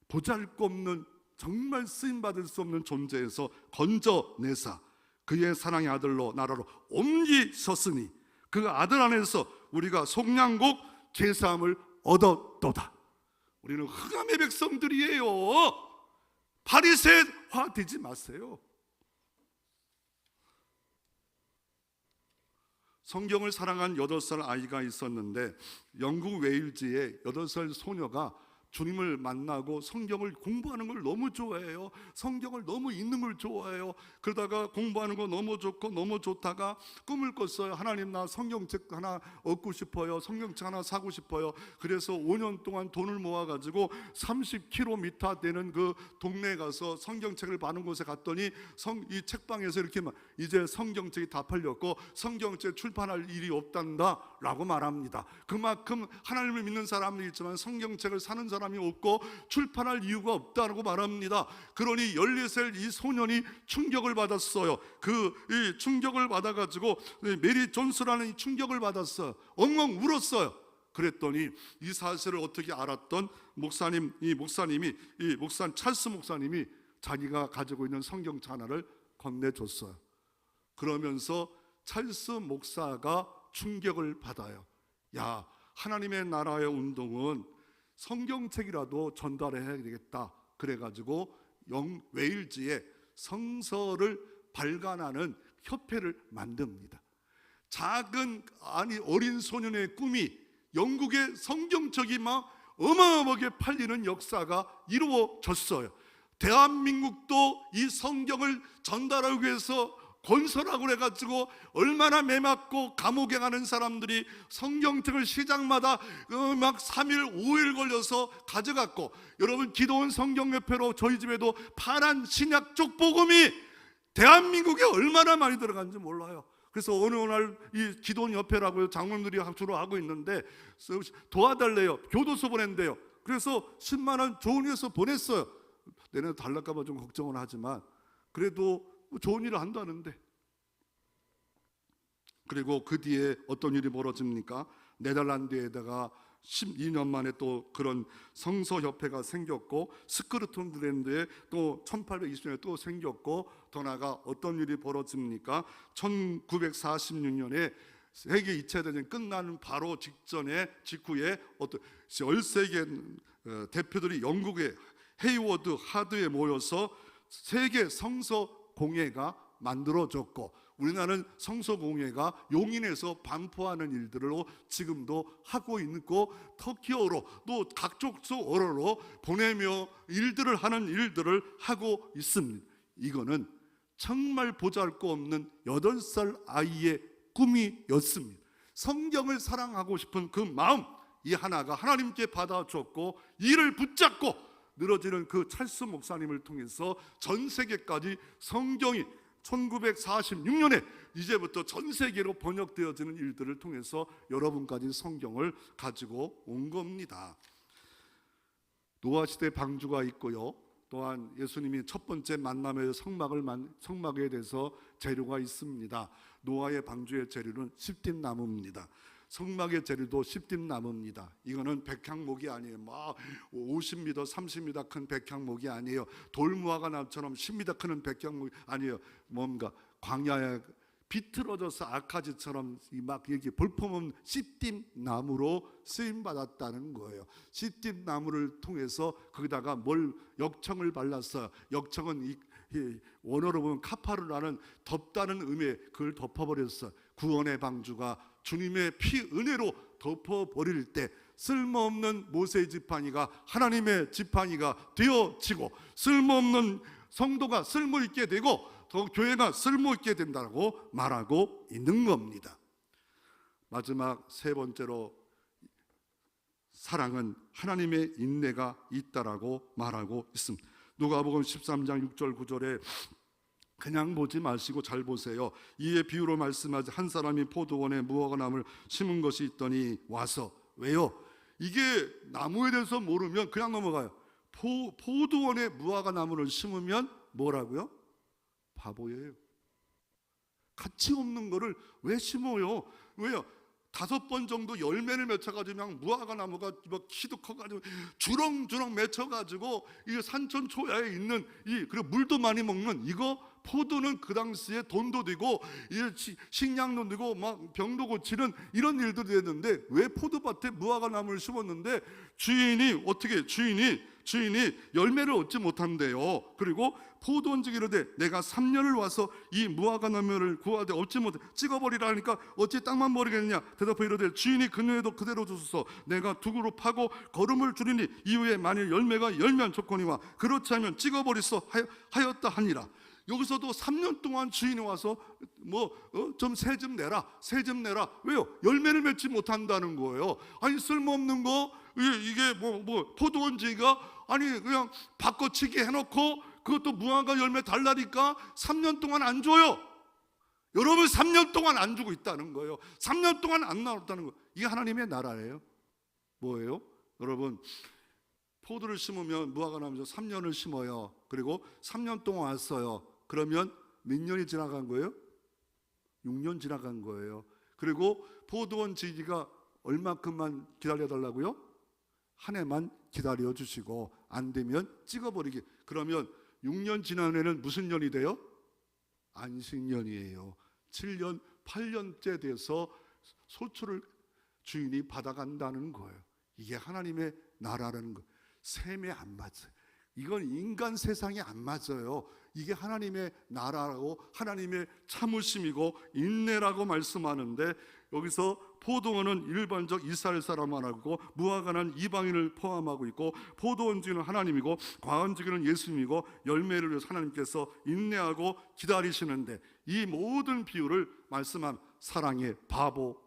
보잘것없는 정말 쓰임받을 수 없는 존재에서 건져내사 그의 사랑의 아들로 나라로 옮기셨으니 그 아들 안에서 우리가 속량국 죄사함을 얻었도다. 우리는 흑암의 백성들이에요. 바리새화 되지 마세요. 성경을 사랑한 8살 아이가 있었는데 영국 웨일즈의 8살 소녀가 주님을 만나고 성경을 공부하는 걸 너무 좋아해요. 성경을 너무 읽는 걸 좋아해요. 그러다가 공부하는 거 너무 좋고 너무 좋다가 꿈을 꿨어요. 하나님, 나 성경책 하나 얻고 싶어요. 성경책 하나 사고 싶어요. 그래서 5년 동안 돈을 모아가지고 30km 되는 그 동네에 가서 성경책을 파는 곳에 갔더니 이 책방에서 이렇게 이제 성경책이 다 팔렸고 성경책 출판할 일이 없단다 라고 말합니다. 그만큼 하나님을 믿는 사람도 있지만 성경책을 사는 사람이 없고 출판할 이유가 없다고 말합니다. 그러니 14살 이 소년이 충격을 받았어요. 이 충격을 받아가지고 메리 존스라는 이 충격을 받았어요. 엉엉 울었어요. 그랬더니 이 사실을 어떻게 알았던 찰스 목사님이 자기가 가지고 있는 성경책 하나를 건네줬어요. 그러면서 찰스 목사가 충격을 받아요. 야, 하나님의 나라의 운동은 성경책이라도 전달해야 되겠다. 그래가지고 웨일즈에 성서를 발간하는 협회를 만듭니다. 어린 소년의 꿈이 영국의 성경책이 막 어마어마하게 팔리는 역사가 이루어졌어요. 대한민국도 이 성경을 전달하기 위해서 건설하고 그래가지고 얼마나 매맞고 감옥에 가는 사람들이 성경책을 시장마다 막 3일 5일 걸려서 가져갔고, 여러분 기도원 성경협회로 저희 집에도 파란 신약 쪽복음이 대한민국에 얼마나 많이 들어간지 몰라요. 그래서 어느 날 이 기도원 협회라고 장로님들이 주로 하고 있는데 도와달래요. 교도소 보낸대요. 그래서 10만 원 좋은 일에서 보냈어요. 내년에 달랄까 봐 좀 걱정은 하지만 그래도 좋은 일을 한다는데. 그리고 그 뒤에 어떤 일이 벌어집니까? 네덜란드에다가 12년 만에 또 그런 성서협회가 생겼고, 스크루톤드랜드에 또 1820년에 또 생겼고, 더 나아가 어떤 일이 벌어집니까? 1946년에 세계 2차 대전이 끝나는 바로 직후에 어떤 13개 대표들이 영국의 헤이워드 하드에 모여서 세계 성서 공회가 만들어졌고, 우리나라는 성서공회가 용인에서 반포하는 일들로 지금도 하고 있고, 터키어로 또 각종 언어로 보내며 일들을 하고 있습니다. 이거는 정말 보잘것없는 8살 아이의 꿈이었습니다. 성경을 사랑하고 싶은 그 마음, 이 하나가 하나님께 받아줬고, 이를 붙잡고 늘어지는 그 찰스 목사님을 통해서 전 세계까지 성경이 1946년에 이제부터 전 세계로 번역되어지는 일들을 통해서 여러분까지 성경을 가지고 온 겁니다. 노아 시대 방주가 있고요. 또한 예수님이 첫 번째 만남의 성막에 대해서 재료가 있습니다. 노아의 방주의 재료는 십뒷나무입니다. 성막의 재료도 십뒷나무입니다. 이거는 백향목이 아니에요. 막 50m, 30m 큰 백향목이 아니에요. 돌무화과 나무처럼 10m 큰 백향목이 아니에요. 뭔가 광야에 비틀어져서 아카지처럼 막 이렇게 볼품없는 십뒷나무로 쓰임 받았다는 거예요. 십뒷나무를 통해서 거기다가 역청을 발랐어요. 역청은 원어로 보면 카파르라는 덮다는 의미에 그걸 덮어버렸어. 구원의 방주가 주님의 피 은혜로 덮어버릴 때 쓸모없는 모세의 지팡이가 하나님의 지팡이가 되어지고, 쓸모없는 성도가 쓸모있게 되고 더 교회가 쓸모있게 된다고 말하고 있는 겁니다. 마지막 세 번째로, 사랑은 하나님의 인내가 있다라고 말하고 있습니다. 누가복음 13장 6절 9절에 그냥 보지 마시고 잘 보세요. 이에 비유로 말씀하지, 한 사람이 포도원에 무화과나무를 심은 것이 있더니 와서. 왜요? 이게 나무에 대해서 모르면 그냥 넘어가요. 포도원에 무화과나무를 심으면 뭐라고요? 바보예요. 가치 없는 거를 왜 심어요? 왜요? 5번 정도 열매를 맺혀가지고 그냥 무화과나무가 막 키도 커가지고 주렁주렁 맺혀가지고 이 산천 초야에 있는 그리고 물도 많이 먹는 이거 포도는 그 당시에 돈도 되고 식량도 되고 막 병도 고치는 이런 일들이 됐는데, 왜 포도밭에 무화과나무를 심었는데 주인이 열매를 얻지 못한대요. 그리고 포도원지기 이르되 내가 3년을 와서 이 무화과나무를 구하되 얻지 못해 찍어버리라 하니까 어찌 땅만 버리겠느냐. 대답하여 이르되 주인이 그녀에도 그대로 주소서. 내가 두구로 파고 거름을 주리니 이후에 만일 열매가 열면 좋거니와 그렇지 않으면 찍어버리소 하였다 하니라. 여기서도 3년 동안 주인이 와서 좀 세 좀 내라. 왜요? 열매를 맺지 못한다는 거예요. 아니 쓸모없는 거, 이게 포도원지기가 아니 그냥 바꿔치기 해놓고 그것도 무화과 열매 달라니까 3년 동안 안 줘요. 여러분 3년 동안 안 주고 있다는 거예요. 3년 동안 안 나왔다는 거예요. 이게 하나님의 나라예요. 뭐예요? 여러분, 포도를 심으면 무화과나무에서 3년을 심어요. 그리고 3년 동안 왔어요. 그러면 몇 년이 지나간 거예요? 6년 지나간 거예요. 그리고 포도원 지기가 얼마큼만 기다려달라고요? 한 해만 기다려주시고 안 되면 찍어버리기. 그러면 6년 지난 해는 무슨 년이 돼요? 안식년이에요. 7년, 8년째 돼서 소출을 주인이 받아간다는 거예요. 이게 하나님의 나라라는 거예요. 셈에 안 맞아요. 이건 인간 세상에 안 맞아요. 이게 하나님의 나라라고, 하나님의 참으심이고 인내라고 말씀하는데, 여기서 포도원은 일반적 이스라엘 사람만 하고 무화과는 이방인을 포함하고 있고, 포도원지기는 하나님이고 과원지기는 예수님이고, 열매를 위해서 하나님께서 인내하고 기다리시는데, 이 모든 비유를 말씀한 사랑의 바보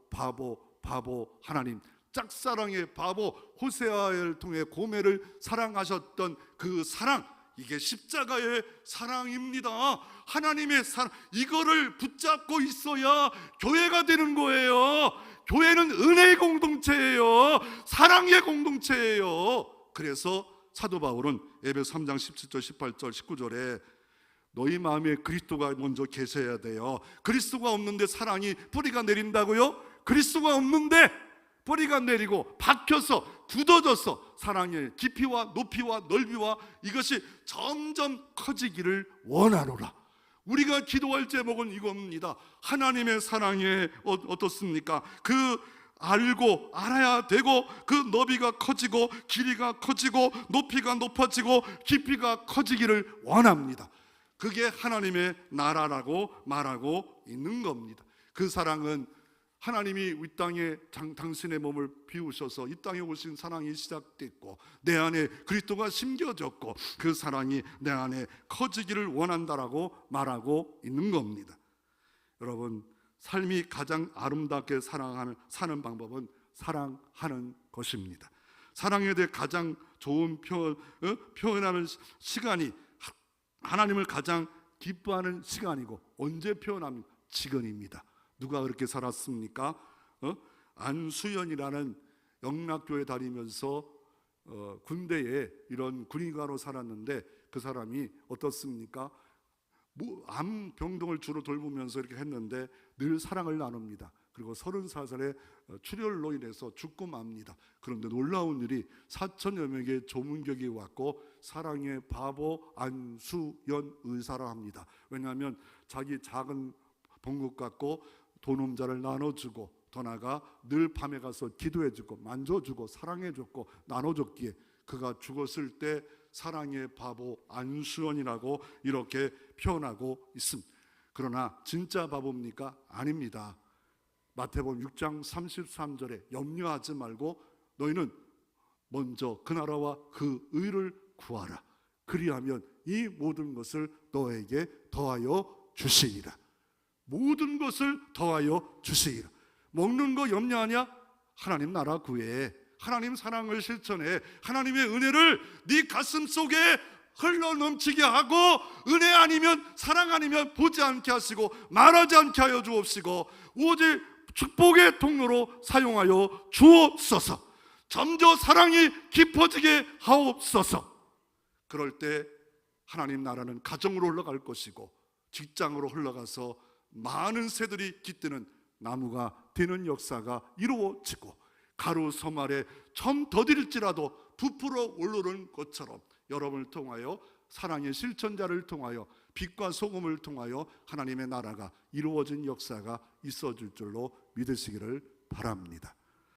하나님, 짝사랑의 바보 호세아를 통해 고멜을 사랑하셨던 그 사랑, 이게 십자가의 사랑입니다. 하나님의 사랑, 이거를 붙잡고 있어야 교회가 되는 거예요. 교회는 은혜의 공동체예요. 사랑의 공동체예요. 그래서 사도 바울은 에베소 3장 17절 18절 19절에 너희 마음에 그리스도가 먼저 계셔야 돼요. 그리스도가 없는데 사랑이 뿌리가 내린다고요? 그리스도가 없는데 뿌리가 내리고 박혀서 굳어져서 사랑의 깊이와 높이와 넓이와 이것이 점점 커지기를 원하노라. 우리가 기도할 제목은 이겁니다. 하나님의 사랑이 어떻습니까? 그 알고 알아야 되고, 그 너비가 커지고 길이가 커지고 높이가 높아지고 깊이가 커지기를 원합니다. 그게 하나님의 나라라고 말하고 있는 겁니다. 그 사랑은 하나님이 이 땅에 당신의 몸을 비우셔서 이 땅에 오신 사랑이 시작됐고, 내 안에 그리스도가 심겨졌고, 그 사랑이 내 안에 커지기를 원한다라고 말하고 있는 겁니다. 여러분, 삶이 가장 아름답게 사는 방법은 사랑하는 것입니다. 사랑에 대해 가장 좋은 표현하는 시간이 하나님을 가장 기뻐하는 시간이고, 언제 표현하면 지금입니다. 누가 그렇게 살았습니까? 안수연이라는 영락교회 다니면서 군대에 이런 군의관으로 살았는데, 그 사람이 어떻습니까? 암병동을 주로 돌보면서 이렇게 했는데 늘 사랑을 나눕니다. 그리고 34살에 출혈로 인해서 죽고 맙니다. 그런데 놀라운 일이 4천여 명의 조문객이 왔고 사랑의 바보 안수연 의사라 합니다. 왜냐하면 자기 작은 본국 갖고 도놈자를 나눠주고, 더 나아가 늘 밤에 가서 기도해주고 만져주고 사랑해줬고 나눠줬기에 그가 죽었을 때 사랑의 바보 안수원이라고 이렇게 표현하고 있습니다. 그러나 진짜 바보입니까? 아닙니다. 마태복음 6장 33절에 염려하지 말고 너희는 먼저 그 나라와 그 의를 구하라. 그리하면 이 모든 것을 너에게 더하여 주시리라. 모든 것을 더하여 주시리라. 먹는 거 염려하냐? 하나님 나라 구해. 하나님 사랑을 실천해. 하나님의 은혜를 네 가슴 속에 흘러 넘치게 하고, 은혜 아니면 사랑 아니면 보지 않게 하시고 말하지 않게 하여 주옵시고, 오직 축복의 통로로 사용하여 주옵소서. 점점 사랑이 깊어지게 하옵소서. 그럴 때 하나님 나라는 가정으로 흘러갈 것이고 직장으로 흘러가서 많은 새들이 깃드는 나무가 되는 역사가 이루어지고, 가루 섬 아래 점 더딜지라도 부풀어 오르는 것처럼 여러분을 통하여, 사랑의 실천자를 통하여, 빛과 소금을 통하여 하나님의 나라가 이루어진 역사가 있어질 줄로 믿으시기를 바랍니다.